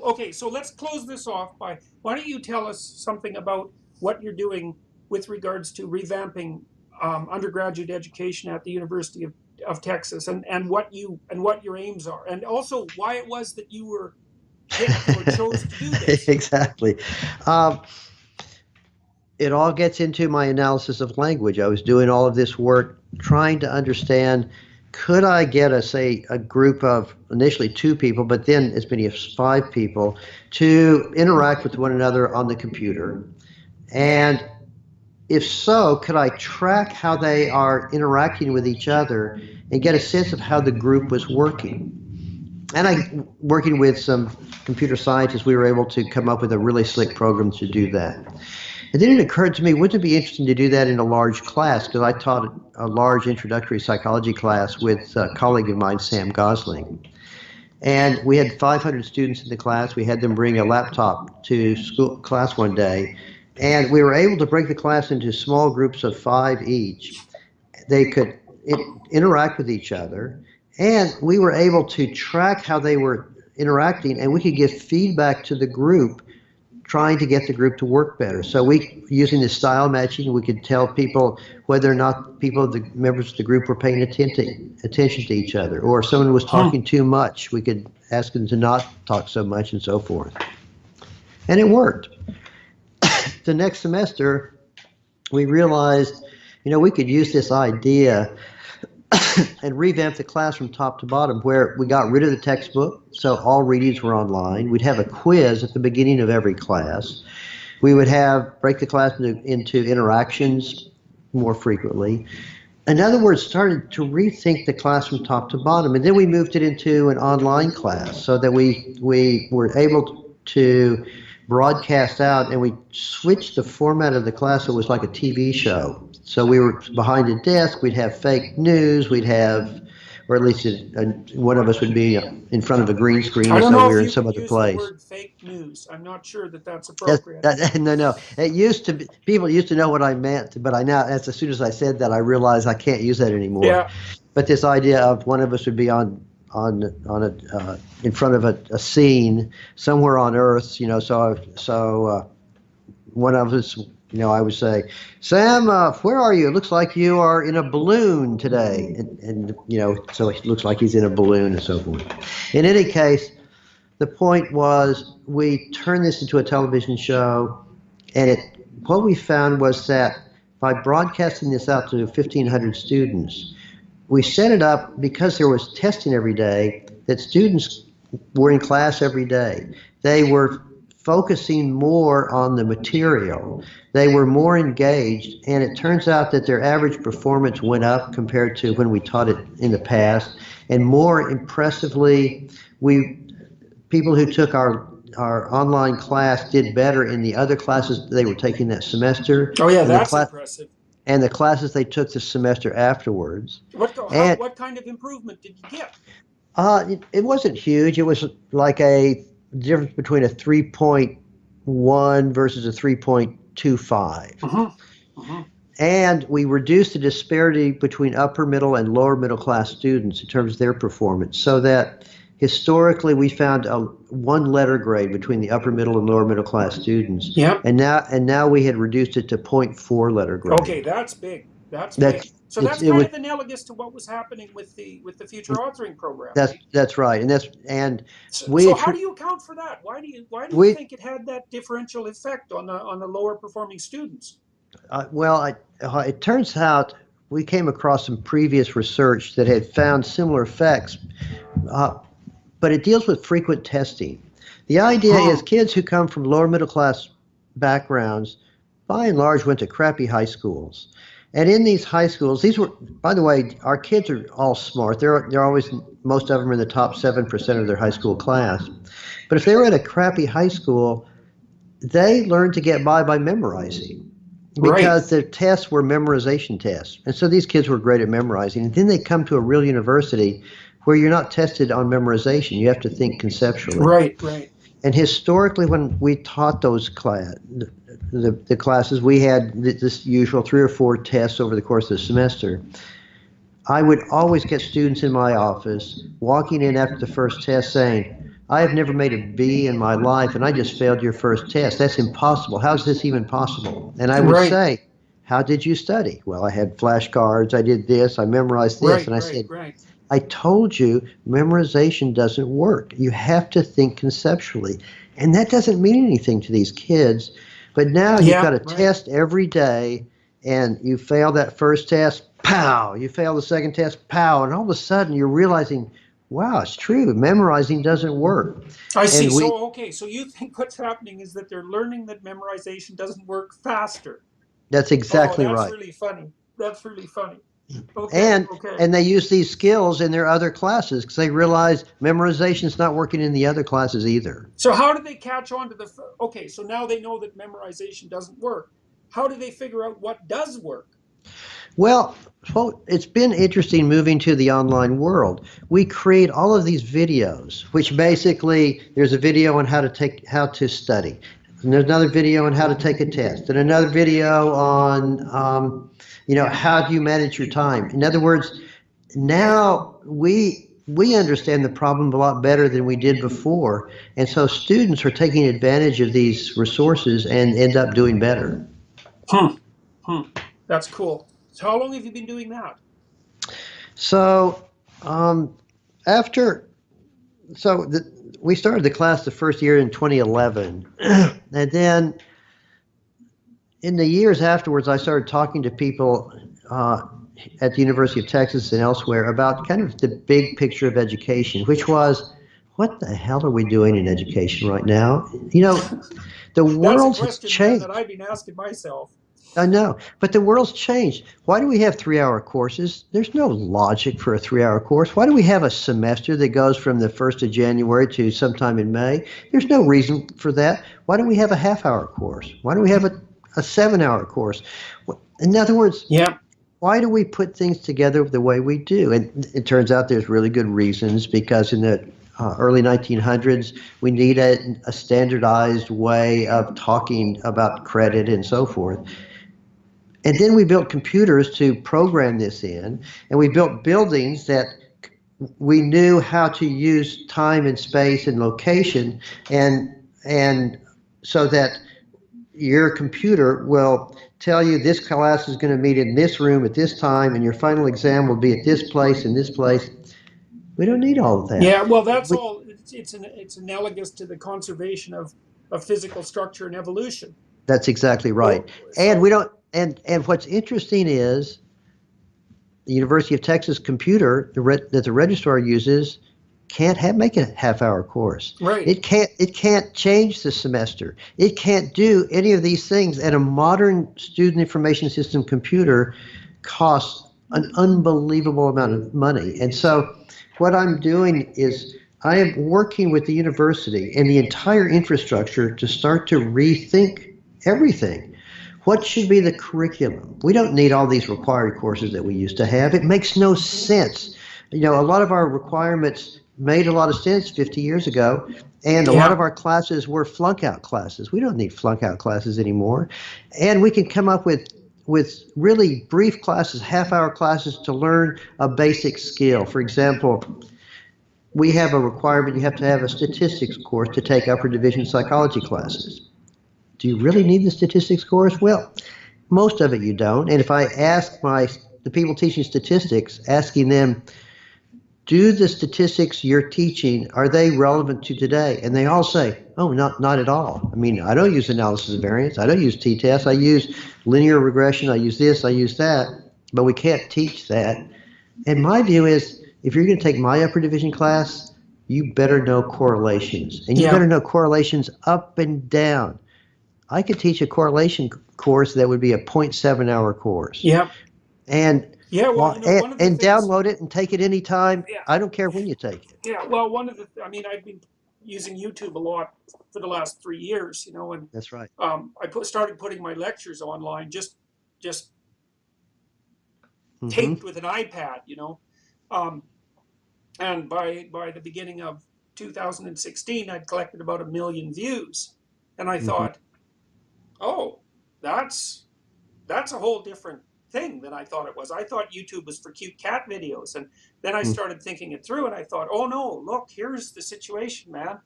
okay, so let's close this off by, why don't you tell us something about what you're doing with regards to revamping undergraduate education at the University of Texas, and what your aims are, and also why it was that you were picked or chose to do this. Exactly. Um, it all gets into my analysis of language. I was doing all of this work trying to understand, could I get say a group of initially two people, but then as many as five people to interact with one another on the computer? And if so, could I track how they are interacting with each other and get a sense of how the group was working? And working with some computer scientists, we were able to come up with a really slick program to do that. And then it occurred to me, wouldn't it be interesting to do that in a large class? Because I taught a large introductory psychology class with a colleague of mine, Sam Gosling. And we had 500 students in the class. We had them bring a laptop to class one day. And we were able to break the class into small groups of 5 each. They could interact with each other. And we were able to track how they were interacting. And we could give feedback to the group, trying to get the group to work better. So using the style matching, we could tell people whether or not the members of the group were paying attention to each other, or if someone was talking too much, we could ask them to not talk so much, and so forth. And it worked. The next semester, we realized, we could use this idea and revamp the class from top to bottom, where we got rid of the textbook, so all readings were online. We'd have a quiz at the beginning of every class. We would break the class into interactions more frequently. In other words, started to rethink the class from top to bottom. And then we moved it into an online class so that we were able to broadcast out, and we switched the format of the class so it was like a TV show. So we were behind a desk, we'd have fake news, or at least one of us would be in front of a green screen, I don't know we were if in some other use place. The word fake news. I'm not sure that's appropriate. No. It used to be, people used to know what I meant, but as soon as I said that, I realized I can't use that anymore. Yeah. But this idea of one of us would be in front of a scene somewhere on Earth, so one of us, I would say, Sam, where are you? It looks like you are in a balloon today. And so it looks like he's in a balloon and so forth. In any case, the point was we turned this into a television show, and what we found was that by broadcasting this out to 1,500 students, we set it up because there was testing every day, that students were in class every day. They were focusing more on the material. They were more engaged, and it turns out that their average performance went up compared to when we taught it in the past. And more impressively, people who took our online class did better in the other classes they were taking that semester. Oh yeah, that's impressive. And the classes they took the semester afterwards. What kind of improvement did you get? It wasn't huge. It was like a difference between a 3.1 versus a 3.25. And we reduced the disparity between upper middle and lower middle class students in terms of their performance, so that historically we found a one letter grade between the upper middle and lower middle class students. Yeah. And now we had reduced it to 0.4 letter grade. Okay, that's big. That's big. So that's kind of analogous to what was happening with the future authoring program. That's right, so how do you account for that? Why do you think it had that differential effect on the lower performing students? It turns out we came across some previous research that had found similar effects, but it deals with frequent testing. The idea is kids who come from lower middle class backgrounds, by and large, went to crappy high schools. And in these high schools, these were, by the way, our kids are all smart. They're always, most of them are in the top 7% of their high school class. But if they were at a crappy high school, they learned to get by memorizing, because their tests were memorization tests. And so these kids were great at memorizing. And then they come to a real university where you're not tested on memorization. You have to think conceptually. Right. And historically, when we taught those the classes, we had this usual 3 or 4 tests over the course of the semester. I would always get students in my office walking in after the first test saying, I have never made a B in my life, and I just failed your first test. That's impossible. How's this even possible? And I would Right, say, how did you study? Well, I had flashcards. I did this. I memorized this. right, And I right, said, right. I told you memorization doesn't work. You have to think conceptually. And that doesn't mean anything to these kids. But now you've Yeah, got a right. test every day, and you fail that first test, pow! You fail the second test, pow! And all of a sudden you're realizing, wow, it's true. Memorizing doesn't work. I see. And we, So, okay, so you think what's happening is that they're learning that memorization doesn't work faster. that's Oh, exactly that's right. really funny. That's really funny. Okay, And okay. and they use these skills in their other classes because they realize memorization is not working in the other classes either. So how do they catch on to the? Okay, so now they know that memorization doesn't work. How do they figure out what does work? Well, it's been interesting moving to the online world. We create all of these videos, which basically there's a video on how to study, and there's another video on how to take a test, and another video on how do you manage your time. In other words, now we understand the problem a lot better than we did before, and so students are taking advantage of these resources and end up doing better. Hmm. Hmm. That's cool. So how long have you been doing that? So um, after so the, we started the class the first year in 2011, and then in the years afterwards, I started talking to people at the University of Texas and elsewhere about kind of the big picture of education, which was, what the hell are we doing in education right now? The That's a world has question, man, that changed. I've been asking myself. I know, but the world's changed. Why do we have 3 hour courses? There's no logic for a 3 hour course. Why do we have a semester that goes from the 1st of January to sometime in May? There's no reason for that. Why don't we have a half-hour course? Why don't we have a 7 hour course? In other words, Yeah. why do we put things together the way we do? And it turns out there's really good reasons because in the early 1900s, we need a standardized way of talking about credit and so forth. And then we built computers to program this in, and we built buildings that we knew how to use time and space and location, and so that your computer will tell you this class is going to meet in this room at this time, and your final exam will be at this place and this place. We don't need all of that. Yeah. Well, that's We, all. It's analogous to the conservation of physical structure and evolution. that's exactly right. Oh, And we so don't. And what's interesting is the University of Texas computer that the registrar uses can't make a half-hour course. right. It can't change the semester. It can't do any of these things. And a modern student information system computer costs an unbelievable amount of money. And so what I'm doing is I am working with the university and the entire infrastructure to start to rethink everything. What should be the curriculum? We don't need all these required courses that we used to have. It makes no sense. A lot of our requirements made a lot of sense 50 years ago, and a lot Yeah. of our classes were flunk out classes. We don't need flunk out classes anymore. And we can come up with really brief classes, half-hour classes to learn a basic skill. For example, we have a requirement you have to have a statistics course to take upper division psychology classes. Do you really need the statistics course? Well, most of it you don't. And if I ask the people teaching statistics, asking them, do the statistics you're teaching, are they relevant to today? And they all say, oh, not at all. I mean, I don't use analysis of variance. I don't use t-tests. I use linear regression. I use this. I use that. But we can't teach that. And my view is, if you're going to take my upper division class, you better know correlations. And you Yeah. better know correlations up and down. I could teach a correlation course that would be a 0.7 hour course. Yeah. And Yeah. Well, well, one of the and things. download it and take it anytime. Yeah. I don't care when you take it. Yeah. Well, I mean, I've been using YouTube a lot for the last 3 years, and That's right. started putting my lectures online, just Hmm. taped with an iPad. Um, and by the beginning of 2016, I'd collected about 1 million views, and I Hmm. thought, oh, that's a whole different thing than I thought it was. I thought YouTube was for cute cat videos. And then I Mm. started thinking it through and I thought, oh no, look, here's the situation, man.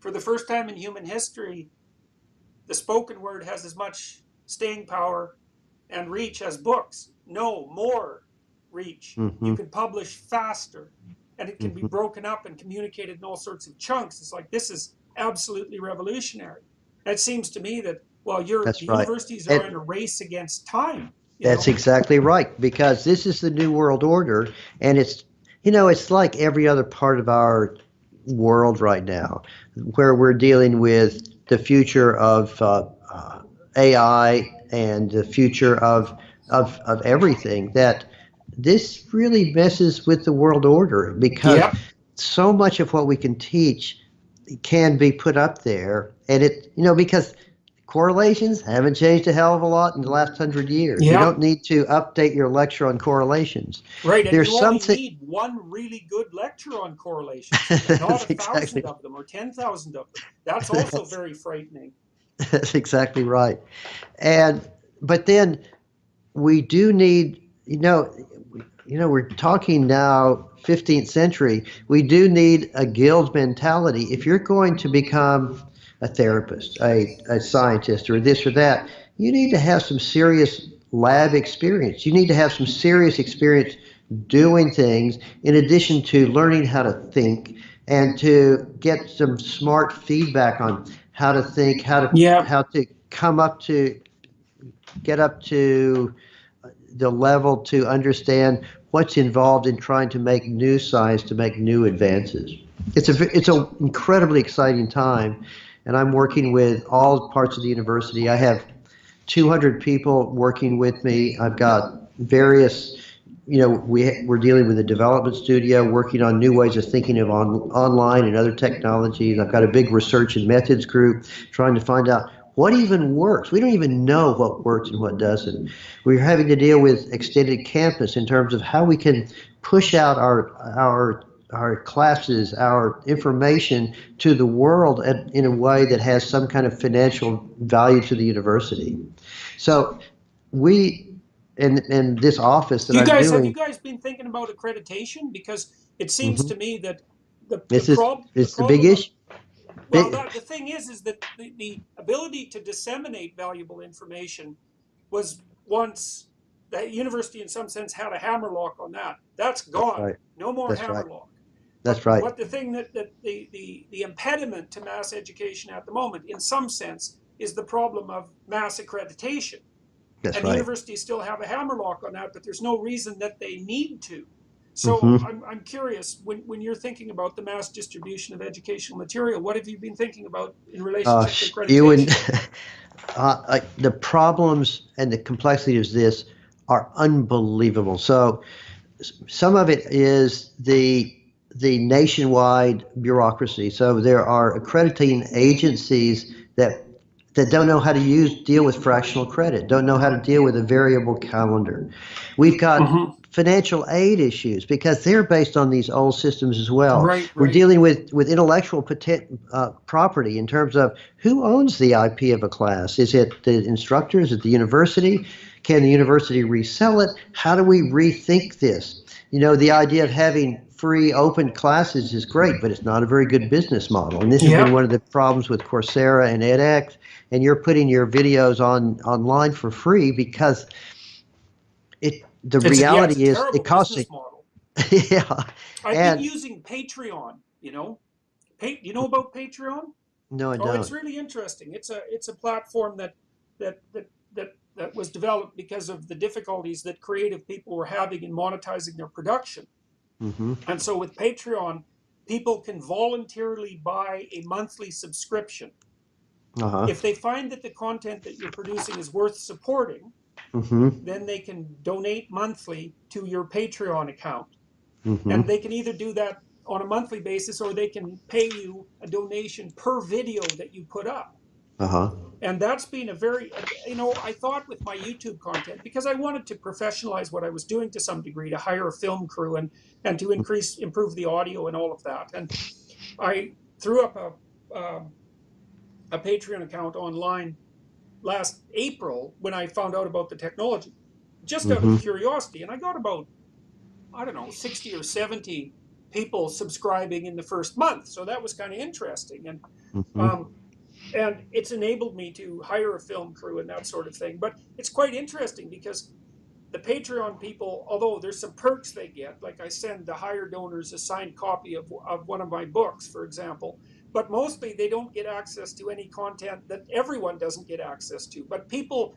For the first time in human history, the spoken word has as much staying power and reach as books. No, more reach. You Mhm. can publish faster and it can be Mhm. broken up and communicated in all sorts of chunks. It's like, this is absolutely revolutionary. And it seems to me that, well, the That's right. universities are in It, a race against time, you that's know? exactly right, because this is the new world order, and it's like every other part of our world right now, where we're dealing with the future of AI and the future of everything. That this really messes with the world order, because Yep. so much of what we can teach can be put up there, and because correlations haven't changed a hell of a lot in the last 100 years. You Yep. don't need to update your lecture on correlations. Right. And There's you only something. need one really good lecture on correlations, not That's 1,000 exactly of them or 10,000 of them. That's also that's, very frightening. that's exactly right. And but then we do need, we're talking now 15th century. We do need a guild mentality. If you're going to become a therapist, a scientist, or this or that, you need to have some serious lab experience. You need to have some serious experience doing things in addition to learning how to think and to get some smart feedback on how to think, Yeah. how to come up to get up to the level to understand what's involved in trying to make new science, to make new advances. It's a incredibly exciting time, and I'm working with all parts of the university. I have 200 people working with me. I've got various, we're dealing with a development studio, working on new ways of thinking of online and other technologies. I've got a big research and methods group trying to find out what even works. We don't even know what works and what doesn't. We're having to deal with extended campus in terms of how we can push out our classes, our information to the world in a way that has some kind of financial value to the university. So we, in this office that I'm Have you doing, guys been thinking about accreditation? Because it seems hmm to me that this is the it's the big problem of, issue. well, Big, the thing is that the ability to disseminate valuable information was once, the university in some sense had a hammerlock on that. That's that's gone. right. No more That's right. hammerlock. That's right. But the thing that the impediment to mass education at the moment, in some sense, is the problem of mass accreditation. That's And the right. universities still have a hammerlock on that, but there's no reason that they need to. So hmm I'm curious, when you're thinking about the mass distribution of educational material, what have you been thinking about in relationship to you would accreditation? the problems and the complexity of this are unbelievable. So some of it is the nationwide bureaucracy. So there are accrediting agencies that don't know how to deal with fractional credit, don't know how to deal with a variable calendar. We've got Mm-hmm. financial aid issues because they're based on these old systems as well. Right, We're right. dealing with intellectual property in terms of who owns the IP of a class. Is it the instructor? Is it the university? Can the university resell it? How do we rethink this? The idea of having free open classes is great, but it's not a very good business model. And this has been Yep. one of the problems with Coursera and edX. And you're putting your videos online for free because the It's a reality is terrible it costs business it. model. Yeah. I've been And using Patreon. You know about Patreon? no, I Oh, it's don't. really interesting. It's a platform that was developed because of the difficulties that creative people were having in monetizing their production. Hmm. And so with Patreon, people can voluntarily buy a monthly subscription. Uh-huh. If they find that the content that you're producing is worth supporting, Hmm. then they can donate monthly to your Patreon account. Hmm. And they can either do that on a monthly basis or they can pay you a donation per video that you put up. Uh-huh. And that's been a very, I thought with my YouTube content, because I wanted to professionalize what I was doing to some degree, to hire a film crew and to improve the audio and all of that. And I threw up a Patreon account online last April when I found out about the technology. just out of Hmm. curiosity. And I got about, I don't know, 60 or 70 people subscribing in the first month. So that was kind of interesting. Hmm. Um, and it's enabled me to hire a film crew and that sort of thing. But it's quite interesting because the Patreon people, although there's some perks they get, like I send the higher donors a signed copy of one of my books, for example, but mostly they don't get access to any content that everyone doesn't get access to. But people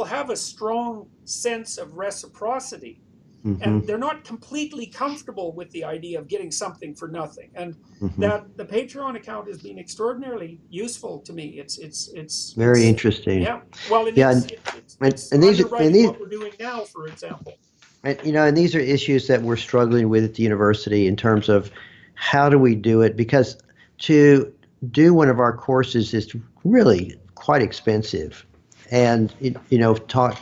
have a strong sense of reciprocity, Hmm. and they're not completely comfortable with the idea of getting something for nothing. And Hmm. that the Patreon account has been extraordinarily useful to me. Very It's interesting. yeah. Well, and Yeah, it's and these are and underwriting these what we're doing now, for example. and these are issues that we're struggling with at the university in terms of how do we do it, because to do one of our courses is really quite expensive, and talk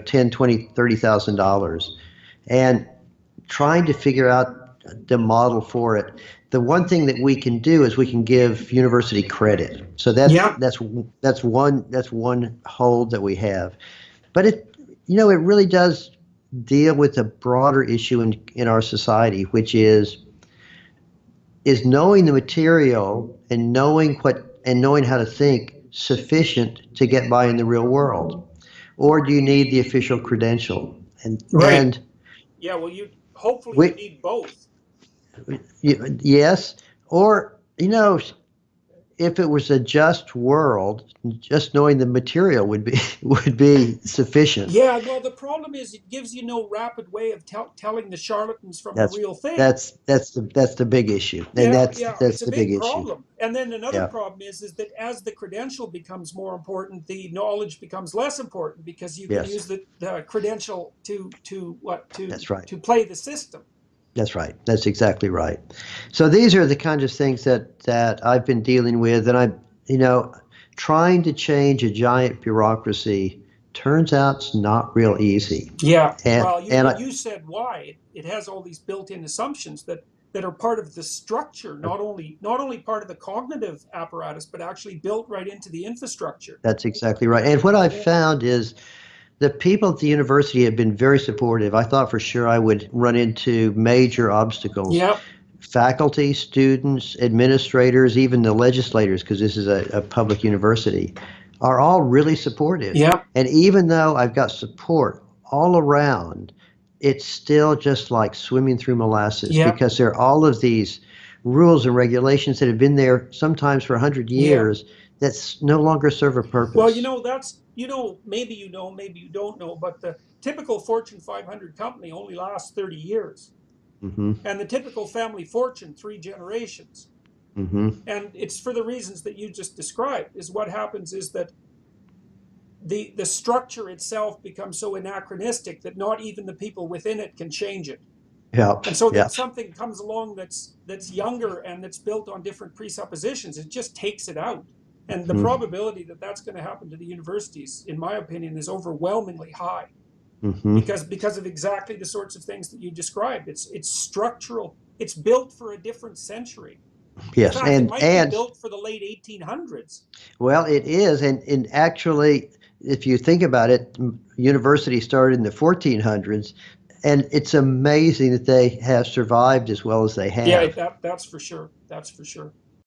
10, 20, $30,000, and trying to figure out the model for it. The one thing that we can do is we can give university credit. So Yeah, that's one hold that we have. But it really does deal with a broader issue in our society, which is knowing the material and knowing how to think sufficient to get by in the real world, or do you need the official credential? And right. and Yeah, well, you hopefully you we need both. yes, or if it was a just world, just knowing the material would be would be sufficient. Yeah, well, the problem is it gives you no rapid way of telling the charlatans from the That's real thing. that's the big issue, and Yeah, that's yeah, that's it's a the big big issue. problem. And then another Yeah, problem is that as the credential becomes more important, the knowledge becomes less important because you can yes, use the credential to what that's right. to play the system. That's right. That's exactly right. So these are the kinds of things that I've been dealing with, and you know, trying to change a giant bureaucracy turns out it's not real easy. Yeah, And well, and I, you said why it has all these built-in assumptions that are part of the structure, not only part of the cognitive apparatus, but actually built right into the infrastructure. that's exactly right. And what I've found is the people at the university have been very supportive. I thought for sure I would run into major obstacles. Yeah, Faculty, students, administrators, even the legislators, because this is a public university, are all really supportive. yeah, And even though I've got support all around, it's still just like swimming through molasses, yeah, because there are all of these rules and regulations that have been there sometimes for 100 yeah. years that no longer serve a Well, purpose. that's maybe you don't know, but the typical Fortune 500 company only lasts 30 years, Hmm. and the typical family fortune 3 generations. Hmm. And it's for the reasons that you just described. Is what happens is that the structure itself becomes so anachronistic that not even the people within it can change it. Yep. And so then Yep. something comes along that's younger and that's built on different presuppositions. It just takes it out. And the Hmm. probability that that's going to happen to the universities, in my opinion, is overwhelmingly high Hmm. because of exactly the sorts of things that you described. It's structural. It's built for a different century. In Yes. fact, it And might be and built for the late 1800s. Well, it is, and actually, if you think about it, university started in the 1400s, and it's amazing that they have survived as well as they Yeah, have. that's for sure. That's for sure.